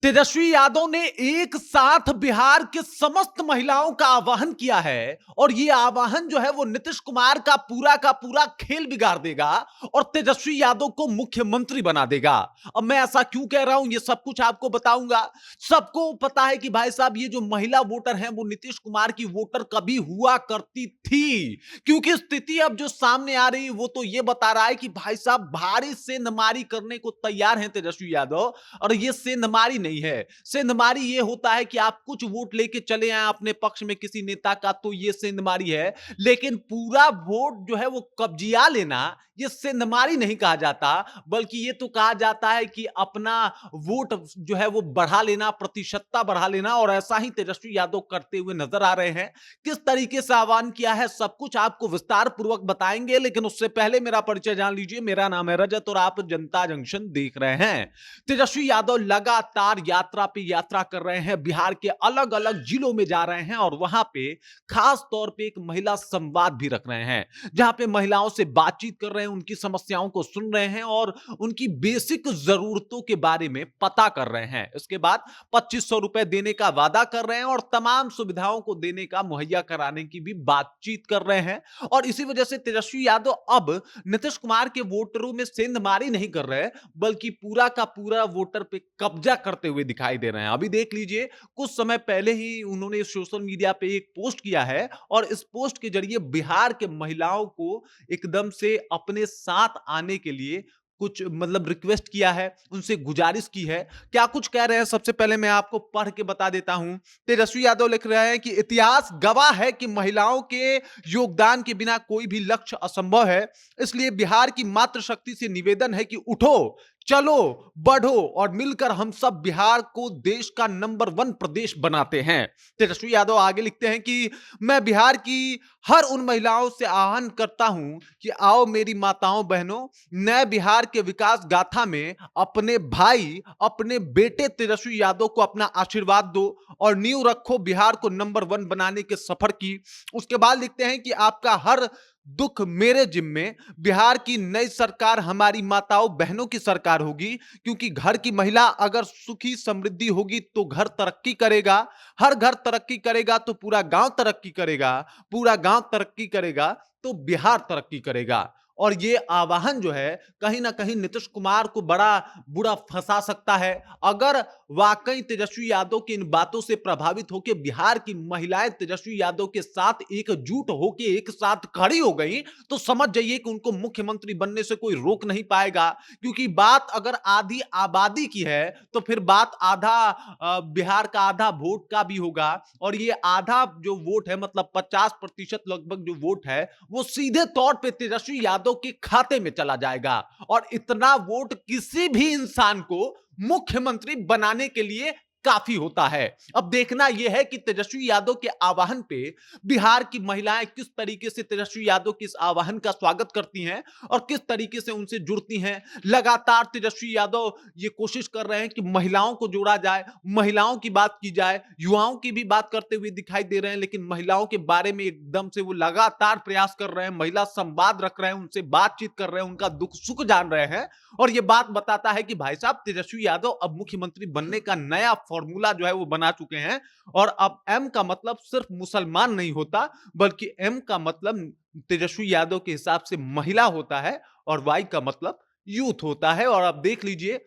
तेजस्वी यादव ने एक साथ बिहार के समस्त महिलाओं का आह्वान किया है और यह आह्वान जो है वो नीतीश कुमार का पूरा खेल बिगाड़ देगा और तेजस्वी यादव को मुख्यमंत्री बना देगा। अब मैं ऐसा क्यों कह रहा हूं, ये सब कुछ आपको बताऊंगा। सबको पता है कि भाई साहब ये जो महिला वोटर हैं वो नीतीश कुमार की वोटर कभी हुआ करती थी, क्योंकि स्थिति अब जो सामने आ रही है वो तो ये बता रहा है कि भाई साहब भारी सेंधमारी करने को तैयार हैं तेजस्वी यादव। और ये सेंधमारी नहीं है। सेंधमारी ये होता है कि आप कुछ वोट लेके चले आए अपने पक्ष में किसी नेता का, तो ये सेंधमारी है। लेकिन पूरा वोट जो है वो कब्जिया लेना, ये सेंधमारी नहीं कहा जाता, बल्कि ये तो कहा जाता है कि अपना वोट जो है वो बढ़ा लेना, प्रतिशतता बढ़ा लेना। और ऐसा ही तेजस्वी यादव करते हुए नजर आ रहे हैं। किस तरीके से आह्वान किया है सब कुछ आपको विस्तार पूर्वक बताएंगे, लेकिन उससे पहले मेरा परिचय जान लीजिए। मेरा नाम है रजत और आप जनता जंक्शन देख रहे हैं। तेजस्वी यादव लगातार यात्रा पे यात्रा कर रहे हैं, बिहार के अलग अलग जिलों में जा रहे हैं और वहां पे खास तौर पे एक महिला संवाद भी रख रहे हैं, जहां पे महिलाओं से बातचीत कर रहे हैं, उनकी समस्याओं को सुन रहे हैं और उनकी बेसिक जरूरतों के बारे में पता कर रहे हैं। इसके बाद 2500 रुपए देने का वादा कर रहे हैं और तमाम सुविधाओं को देने का मुहैया कराने की भी बातचीत कर रहे हैं। और इसी वजह से तेजस्वी यादव अब नीतीश कुमार के वोटरों में सेंधमारी नहीं कर रहे, बल्कि पूरा का पूरा वोटर पे कब्जा करते हुए दिखाई दे रहे हैं। अभी देख लीजिए, कुछ समय पहले ही उन्होंने सोशल मीडिया पे एक पोस्ट किया है और इस पोस्ट के जरिए बिहार के महिलाओं को एकदम से अपने साथ आने के लिए कुछ मतलब रिक्वेस्ट किया है, उनसे गुजारिश की है। क्या कुछ कह रहे हैं सबसे पहले मैं आपको पढ़ के बता देता हूं। तेजस्वी यादव लिख रहे हैं कि इतिहास गवाह है कि महिलाओं के योगदान के बिना कोई भी लक्ष्य असंभव है। इसलिए बिहार की मातृशक्ति से निवेदन है कि उठो, चलो, बढ़ो और मिलकर हम सब बिहार को देश का नंबर 1 प्रदेश बनाते हैं। तेजस्वी यादव आगे लिखते हैं कि मैं बिहार की हर उन महिलाओं से आह्वान करता हूं कि आओ मेरी माताओं बहनों, नए बिहार के विकास गाथा में अपने भाई, अपने बेटे तेजस्वी यादव को अपना आशीर्वाद दो और नींव रखो बिहार को नंबर 1 बनाने के सफर की। उसके बाद लिखते हैं कि आपका हर दुख मेरे जिम्मे, बिहार की नई सरकार हमारी माताओं बहनों की सरकार होगी, क्योंकि घर की महिला अगर सुखी समृद्धि होगी तो घर तरक्की करेगा, हर घर तरक्की करेगा तो पूरा गांव तरक्की करेगा, पूरा गांव तरक्की करेगा तो बिहार तरक्की करेगा। और ये आवाहन जो है कहीं ना कहीं नीतीश कुमार को बड़ा बुरा फंसा सकता है। अगर वाकई तेजस्वी यादव की इन बातों से प्रभावित होकर बिहार की महिलाएं तेजस्वी यादव के साथ एकजुट होकर एक साथ खड़ी हो गई, तो समझ जाइए कि उनको मुख्यमंत्री बनने से कोई रोक नहीं पाएगा। क्योंकि बात अगर आधी आबादी की है तो फिर बात आधा बिहार का आधा वोट का भी होगा। और ये आधा जो वोट है मतलब 50% लगभग जो वोट है वो सीधे तौर पे तेजस्वी यादव के खाते में चला जाएगा। और इतना वोट किसी भी इंसान को मुख्यमंत्री बनाने के लिए काफी होता है। अब देखना यह है कि तेजस्वी यादव के आह्वान पे बिहार की महिलाएं किस तरीके से तेजस्वी यादव के इस आह्वान का स्वागत करती हैं और किस तरीके से उनसे जुड़ती हैं। लगातार तेजस्वी यादव ये कोशिश कर रहे हैं कि महिलाओं को जोड़ा जाए, महिलाओं की बात की जाए, युवाओं की भी बात करते हुए दिखाई दे रहे हैं, लेकिन महिलाओं के बारे में एकदम से वो लगातार प्रयास कर रहे हैं, महिला संवाद रख रहे हैं, उनसे बातचीत कर रहे हैं, उनका दुख सुख जान रहे हैं। और ये बात बताता है कि भाई साहब तेजस्वी यादव अब मुख्यमंत्री बनने का नया फॉर्मूला जो है वो बना चुके हैं। और अब एम का मतलब सिर्फ मुसलमान नहीं होता, बल्कि एम का मतलब तेजस्वी यादव के हिसाब से महिला होता है और वाई का मतलब यूथ होता है। और अब देख लीजिए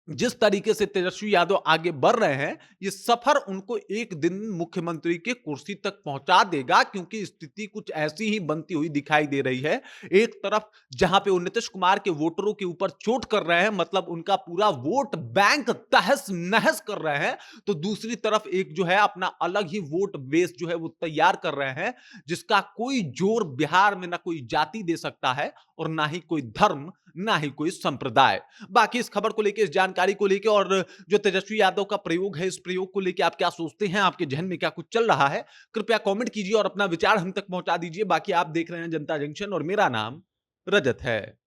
जिस तरीके से तेजस्वी यादव आगे बढ़ रहे हैं, ये सफर उनको एक दिन मुख्यमंत्री के कुर्सी तक पहुंचा देगा, क्योंकि स्थिति कुछ ऐसी ही बनती हुई दिखाई दे रही है। एक तरफ जहां पे वो नीतीश कुमार के वोटरों के ऊपर चोट कर रहे हैं, मतलब उनका पूरा वोट बैंक तहस नहस कर रहे हैं, तो दूसरी तरफ एक जो है अपना अलग ही वोट बेस जो है वो तैयार कर रहे हैं, जिसका कोई जोर बिहार में ना कोई जाति दे सकता है और ना ही कोई धर्म, ना ही कोई संप्रदाय। बाकी इस खबर को लेके, इस जानकारी को लेके और जो तेजस्वी यादव का प्रयोग है, इस प्रयोग को लेके आप क्या सोचते हैं, आपके जहन में क्या कुछ चल रहा है, कृपया कमेंट कीजिए और अपना विचार हम तक पहुंचा दीजिए। बाकी आप देख रहे हैं जनता जंक्शन और मेरा नाम रजत है।